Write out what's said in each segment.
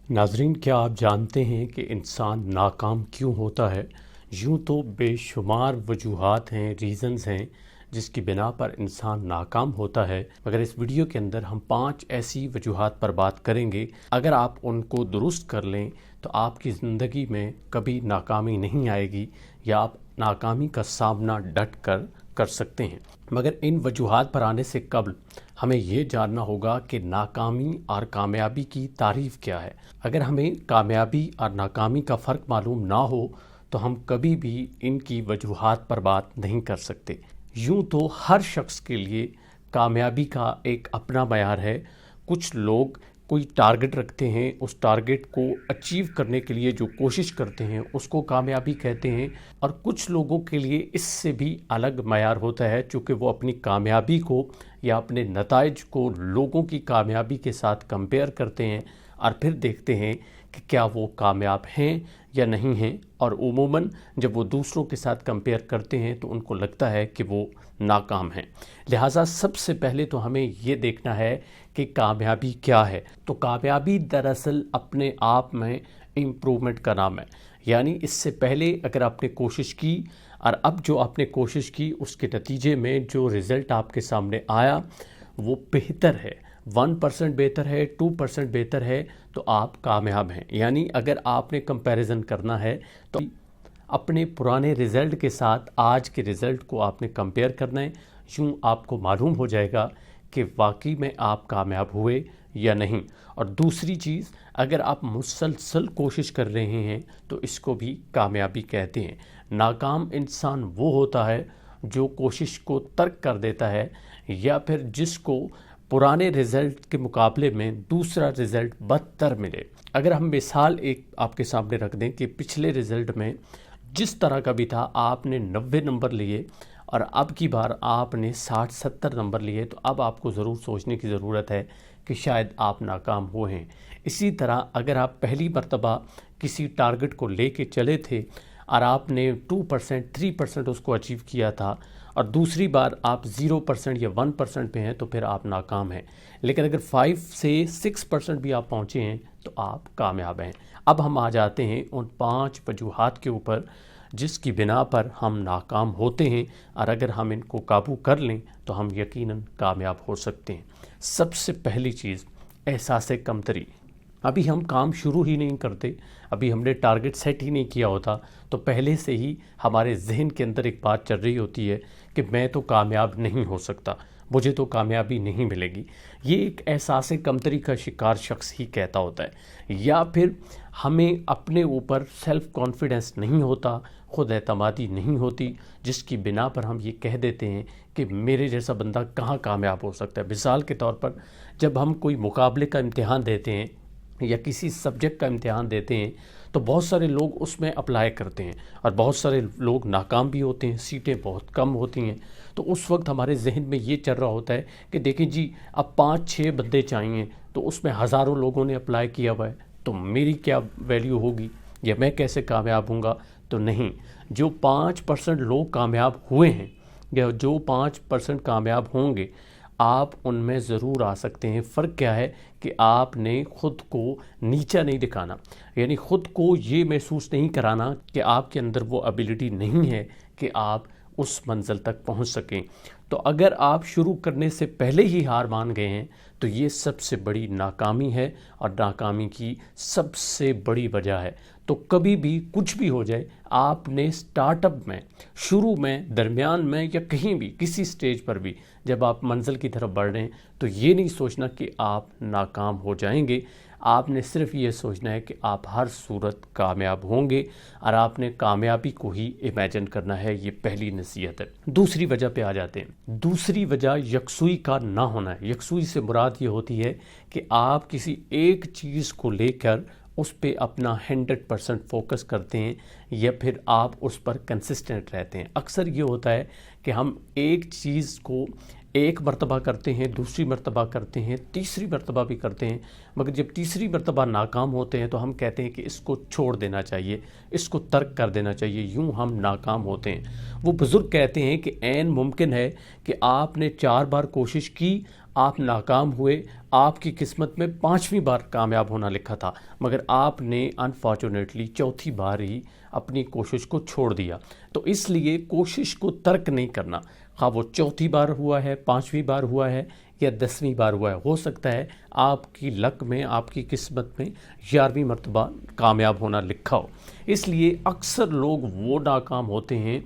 नाज़रीन, क्या आप जानते हैं कि इंसान नाकाम क्यों होता है? यूँ तो बेशुमार वजूहात हैं, रीज़न्स हैं जिसकी बिना पर इंसान नाकाम होता है, मगर इस वीडियो के अंदर हम 5 ऐसी वजूहात पर बात करेंगे। अगर आप उनको दुरुस्त कर लें तो आपकी ज़िंदगी में कभी नाकामी नहीं आएगी या आप नाकामी का सामना डट कर सकते हैं। मगर इन वजूहात पर आने से कबल हमें ये जानना होगा कि नाकामी और कामयाबी की तारीफ़ क्या है। अगर हमें कामयाबी और नाकामी का फ़र्क मालूम ना हो तो हम कभी भी इनकी वजूहात पर बात नहीं कर सकते। यूँ तो हर शख्स के लिए कामयाबी का एक अपना मयार है। कुछ लोग कोई टारगेट रखते हैं, उस टारगेट को अचीव करने के लिए जो कोशिश करते हैं उसको कामयाबी कहते हैं, और कुछ लोगों के लिए इससे भी अलग मयार होता है, चूँकि वो अपनी कामयाबी को या अपने नताइज को लोगों की कामयाबी के साथ कंपेयर करते हैं और फिर देखते हैं कि क्या वो कामयाब हैं या नहीं हैं। और उमूमन जब वो दूसरों के साथ कंपेयर करते हैं तो उनको लगता है कि वो नाकाम हैं। लिहाजा सबसे पहले तो हमें ये देखना है कि कामयाबी क्या है। तो कामयाबी दरअसल अपने आप में इम्प्रूवमेंट का नाम है। यानी इससे पहले अगर आपने कोशिश की और अब जो आपने कोशिश की उसके नतीजे में जो रिज़ल्ट आपके सामने आया वो बेहतर है, 1% बेहतर है, 2% बेहतर है, तो आप कामयाब हैं। यानी अगर आपने कंपैरिजन करना है तो अपने पुराने रिज़ल्ट के साथ आज के रिज़ल्ट को आपने कंपेयर करना है। यूँ आपको मालूम हो जाएगा कि वाकई में आप कामयाब हुए या नहीं। और दूसरी चीज़, अगर आप मुसलसल कोशिश कर रहे हैं तो इसको भी कामयाबी कहते हैं। नाकाम इंसान वो होता है जो कोशिश को तर्क कर देता है या फिर जिसको पुराने रिज़ल्ट के मुकाबले में दूसरा रिज़ल्ट बदतर मिले। अगर हम मिसाल एक आपके सामने रख दें कि पिछले रिज़ल्ट में जिस तरह का भी था, आपने 90 नंबर लिए और अब की बार आपने 60-70 नंबर लिए, तो अब आपको ज़रूर सोचने की ज़रूरत है कि शायद आप नाकाम हुए हैं। इसी तरह अगर आप पहली मर्तबा किसी टारगेट को लेके चले थे और आपने 2%, 3% उसको अचीव किया था और दूसरी बार आप 0% या 1% पे हैं तो फिर आप नाकाम हैं। लेकिन अगर 5 से 6% भी आप पहुँचे हैं तो आप कामयाब हैं। अब हम आ जाते हैं उन 5 वजूहात के ऊपर जिसकी बिना पर हम नाकाम होते हैं, और अगर हम इनको काबू कर लें तो हम यकीनन कामयाब हो सकते हैं। सबसे पहली चीज़, एहसास कमतरी। अभी हम काम शुरू ही नहीं करते, अभी हमने टारगेट सेट ही नहीं किया होता, तो पहले से ही हमारे जहन के अंदर एक बात चल रही होती है कि मैं तो कामयाब नहीं हो सकता, मुझे तो कामयाबी नहीं मिलेगी। ये एक एहसास कमतरी का शिकार शख्स ही कहता होता है। या फिर हमें अपने ऊपर सेल्फ़ कॉन्फिडेंस नहीं होता, ख़ुद एतमादी नहीं होती, जिसकी बिना पर हम ये कह देते हैं कि मेरे जैसा बंदा कहाँ कामयाब हो सकता है। मिसाल के तौर पर जब हम कोई मुकाबले का इम्तिहान देते हैं या किसी सब्जेक्ट का इम्तिहान देते हैं तो बहुत सारे लोग उसमें अप्लाई करते हैं और बहुत सारे लोग नाकाम भी होते हैं, सीटें बहुत कम होती हैं। तो उस वक्त हमारे जहन में ये चल रहा होता है कि देखें जी, अब 5-6 बंदे चाहिए तो उसमें हज़ारों लोगों ने अप्लाई किया हुआ है, तो मेरी क्या वैल्यू होगी या मैं कैसे कामयाब हूँगा। तो नहीं, जो 5% लोग कामयाब हुए हैं या जो 5% कामयाब होंगे, आप उनमें ज़रूर आ सकते हैं। फ़र्क क्या है कि आपने ख़ुद को नीचा नहीं दिखाना, यानी ख़ुद को ये महसूस नहीं कराना कि आपके अंदर वो एबिलिटी नहीं है कि आप उस मंज़िल तक पहुंच सकें। तो अगर आप शुरू करने से पहले ही हार मान गए हैं तो ये सबसे बड़ी नाकामी है और नाकामी की सबसे बड़ी वजह है। तो कभी भी कुछ भी हो जाए, आपने स्टार्टअप में, शुरू में, दरमियान में या कहीं भी किसी स्टेज पर भी जब आप मंजिल की तरफ बढ़ रहे हैं तो ये नहीं सोचना कि आप नाकाम हो जाएंगे। आपने सिर्फ ये सोचना है कि आप हर सूरत कामयाब होंगे और आपने कामयाबी को ही इमेजिन करना है। ये पहली नसीहत है। दूसरी वजह पे आ जाते हैं। दूसरी वजह यकसुई का ना होना है। यकसुई से मुराद ये होती है कि आप किसी एक चीज़ को लेकर उस पे अपना 100% फोकस करते हैं या फिर आप उस पर कंसिस्टेंट रहते हैं। अक्सर ये होता है कि हम एक चीज़ को एक मर्तबा करते हैं, दूसरी मर्तबा करते हैं, तीसरी मर्तबा भी करते हैं, मगर जब तीसरी मर्तबा नाकाम होते हैं तो हम कहते हैं कि इसको छोड़ देना चाहिए, इसको तर्क कर देना चाहिए। यूँ हम नाकाम होते हैं। वो बुज़ुर्ग कहते हैं कि ऐन मुमकिन है कि आपने 4 बार कोशिश की آپ ناکام ہوئے، آپ کی قسمت میں 5ویں بار کامیاب ہونا لکھا تھا، مگر آپ نے انفارچونیٹلی چوتھی بار ہی اپنی کوشش کو چھوڑ دیا۔ تو اس لیے کوشش کو ترک نہیں کرنا، خواہ وہ چوتھی بار ہوا ہے، 5ویں بار ہوا ہے یا 10ویں بار ہوا ہے، ہو سکتا ہے آپ کی لک میں، آپ کی قسمت میں 11ویں مرتبہ کامیاب ہونا لکھا ہو۔ اس لیے اکثر لوگ وہ ناکام ہوتے ہیں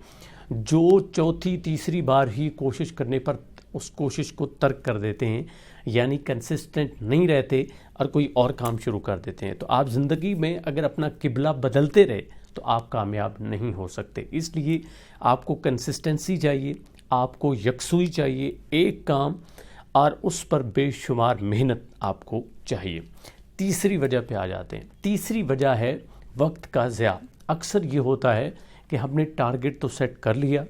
جو چوتھی تیسری بار ہی کوشش کرنے پر اس کوشش کو ترک کر دیتے ہیں، یعنی کنسسٹنٹ نہیں رہتے اور کوئی اور کام شروع کر دیتے ہیں۔ تو آپ زندگی میں اگر اپنا قبلہ بدلتے رہے تو آپ کامیاب نہیں ہو سکتے۔ اس لیے آپ کو کنسسٹنسی چاہیے، آپ کو یکسوئی چاہیے، ایک کام اور اس پر بے شمار محنت آپ کو چاہیے۔ تیسری وجہ پہ آ جاتے ہیں۔ تیسری وجہ ہے وقت کا ضیاع۔ اکثر یہ ہوتا ہے کہ ہم نے ٹارگٹ تو سیٹ کر لیا،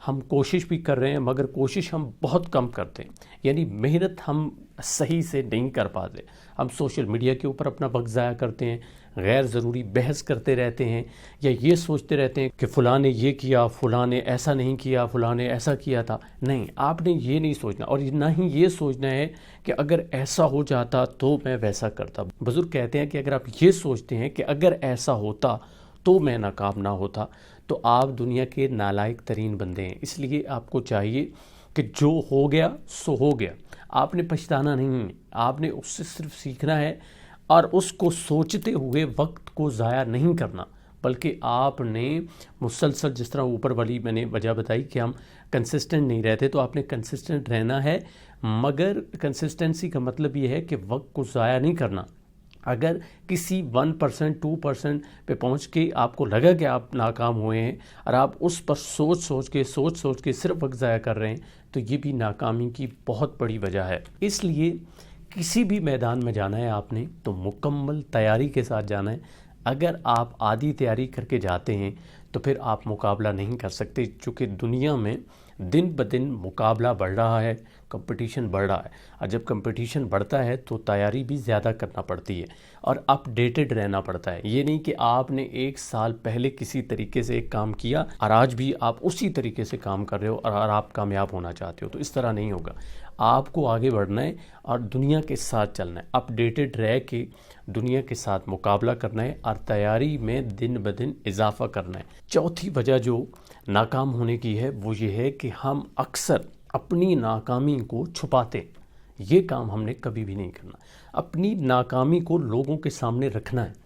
ہم کوشش بھی کر رہے ہیں، مگر کوشش ہم بہت کم کرتے ہیں، یعنی محنت ہم صحیح سے نہیں کر پاتے۔ ہم سوشل میڈیا کے اوپر اپنا وقت ضائع کرتے ہیں، غیر ضروری بحث کرتے رہتے ہیں، یا یہ سوچتے رہتے ہیں کہ فلاں نے یہ کیا، فلاں نے ایسا نہیں کیا، فلاں نے ایسا کیا تھا۔ نہیں، آپ نے یہ نہیں سوچنا، اور نہ ہی یہ سوچنا ہے کہ اگر ایسا ہو جاتا تو میں ویسا کرتا۔ بزرگ کہتے ہیں کہ اگر آپ یہ سوچتے ہیں کہ اگر ایسا ہوتا تو میں ناکام نہ ہوتا، تو آپ دنیا کے نالائق ترین بندے ہیں۔ اس لیے آپ کو چاہیے کہ جو ہو گیا سو ہو گیا، آپ نے پچھتانا نہیں ہے، آپ نے اس سے صرف سیکھنا ہے اور اس کو سوچتے ہوئے وقت کو ضائع نہیں کرنا، بلکہ آپ نے مسلسل، جس طرح اوپر والی میں نے وجہ بتائی کہ ہم کنسسٹنٹ نہیں رہتے، تو آپ نے کنسسٹنٹ رہنا ہے، مگر کنسسٹنسی کا مطلب یہ ہے کہ وقت کو ضائع نہیں کرنا۔ اگر کسی 1% 2% پہ پہنچ کے آپ کو لگا کہ آپ ناکام ہوئے ہیں اور آپ اس پر سوچ سوچ کے صرف وقت ضائع کر رہے ہیں، تو یہ بھی ناکامی کی بہت بڑی وجہ ہے۔ اس لیے کسی بھی میدان میں جانا ہے آپ نے تو مکمل تیاری کے ساتھ جانا ہے۔ اگر آپ آدھی تیاری کر کے جاتے ہیں تو پھر آپ مقابلہ نہیں کر سکتے، چونکہ دنیا میں دن بدن مقابلہ بڑھ رہا ہے، کمپٹیشن بڑھ رہا ہے، اور جب کمپٹیشن بڑھتا ہے تو تیاری بھی زیادہ کرنا پڑتی ہے اور اپ ڈیٹڈ رہنا پڑتا ہے۔ یہ نہیں کہ آپ نے 1 سال پہلے کسی طریقے سے ایک کام کیا اور آج بھی آپ اسی طریقے سے کام کر رہے ہو اور آپ کامیاب ہونا چاہتے ہو، تو اس طرح نہیں ہوگا۔ آپ کو آگے بڑھنا ہے اور دنیا کے ساتھ چلنا ہے، اپ ڈیٹڈ رہ کے دنیا کے ساتھ مقابلہ کرنا ہے اور تیاری میں دن بدن اضافہ کرنا ہے۔ چوتھی وجہ جو ناکام ہونے کی ہے وہ یہ ہے کہ ہم اکثر اپنی ناکامی کو چھپاتے ہیں۔ یہ کام ہم نے کبھی بھی نہیں کرنا۔ اپنی ناکامی کو لوگوں کے سامنے رکھنا ہے،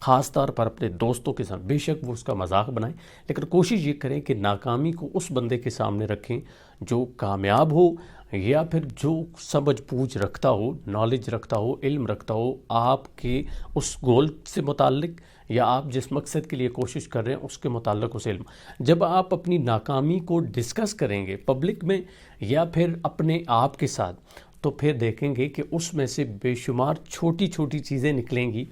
خاص طور پر اپنے دوستوں کے سامنے۔ بے شک وہ اس کا مذاق بنائیں، لیکن کوشش یہ کریں کہ ناکامی کو اس بندے کے سامنے رکھیں جو کامیاب ہو، یا پھر جو سمجھ بوجھ رکھتا ہو، نالج رکھتا ہو، علم رکھتا ہو آپ کے اس گول سے متعلق، یا آپ جس مقصد کے لیے کوشش کر رہے ہیں اس کے متعلق اس علم۔ جب آپ اپنی ناکامی کو ڈسکس کریں گے پبلک میں یا پھر اپنے آپ کے ساتھ، تو پھر دیکھیں گے کہ اس میں سے بے شمار چھوٹی چھوٹی چیزیں نکلیں گی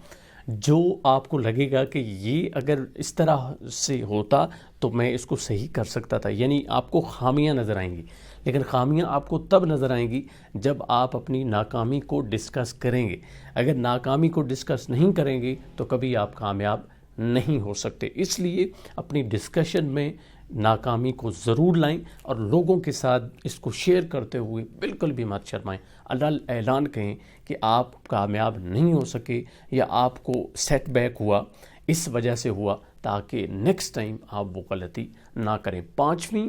جو آپ کو لگے گا کہ یہ اگر اس طرح سے ہوتا تو میں اس کو صحیح کر سکتا تھا۔ یعنی آپ کو خامیاں نظر آئیں گی، لیکن خامیاں آپ کو تب نظر آئیں گی جب آپ اپنی ناکامی کو ڈسکس کریں گے۔ اگر ناکامی کو ڈسکس نہیں کریں گے تو کبھی آپ کامیاب نہیں ہو سکتے۔ اس لیے اپنی ڈسکشن میں ناکامی کو ضرور لائیں اور لوگوں کے ساتھ اس کو شیئر کرتے ہوئے بالکل بھی مت شرمائیں۔ اللہ اعلان کہیں کہ آپ کامیاب نہیں ہو سکے یا آپ کو سیٹ بیک ہوا، اس وجہ سے ہوا، تاکہ نیکسٹ ٹائم آپ وہ غلطی نہ کریں۔ 5ویں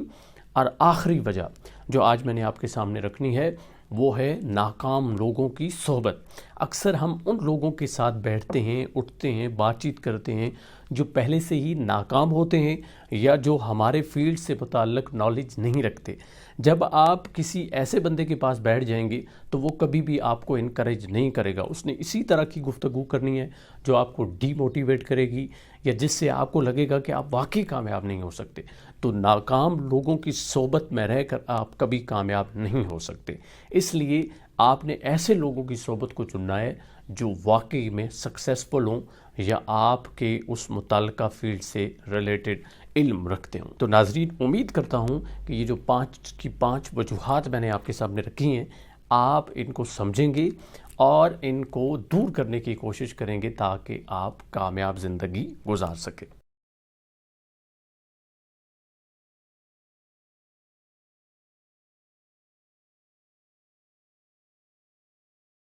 اور آخری وجہ جو آج میں نے آپ کے سامنے رکھنی ہے وہ ہے ناکام لوگوں کی صحبت۔ اکثر ہم ان لوگوں کے ساتھ بیٹھتے ہیں، اٹھتے ہیں، بات چیت کرتے ہیں جو پہلے سے ہی ناکام ہوتے ہیں یا جو ہمارے فیلڈ سے متعلق نالج نہیں رکھتے۔ جب آپ کسی ایسے بندے کے پاس بیٹھ جائیں گے تو وہ کبھی بھی آپ کو انکریج نہیں کرے گا۔ اس نے اسی طرح کی گفتگو کرنی ہے جو آپ کو ڈی موٹیویٹ کرے گی یا جس سے آپ کو لگے گا کہ آپ واقعی کامیاب نہیں ہو سکتے۔ تو ناکام لوگوں کی صحبت میں رہ کر آپ کبھی کامیاب نہیں ہو سکتے۔ اس لیے آپ نے ایسے لوگوں کی صحبت کو چننا ہے جو واقعی میں سکسیسفل ہوں یا آپ کے اس متعلقہ فیلڈ سے ریلیٹڈ علم رکھتے ہوں۔ تو ناظرین، امید کرتا ہوں کہ یہ جو 5 وجوہات میں نے آپ کے سامنے رکھی ہیں، آپ ان کو سمجھیں گے اور ان کو دور کرنے کی کوشش کریں گے تاکہ آپ کامیاب زندگی گزار سکیں۔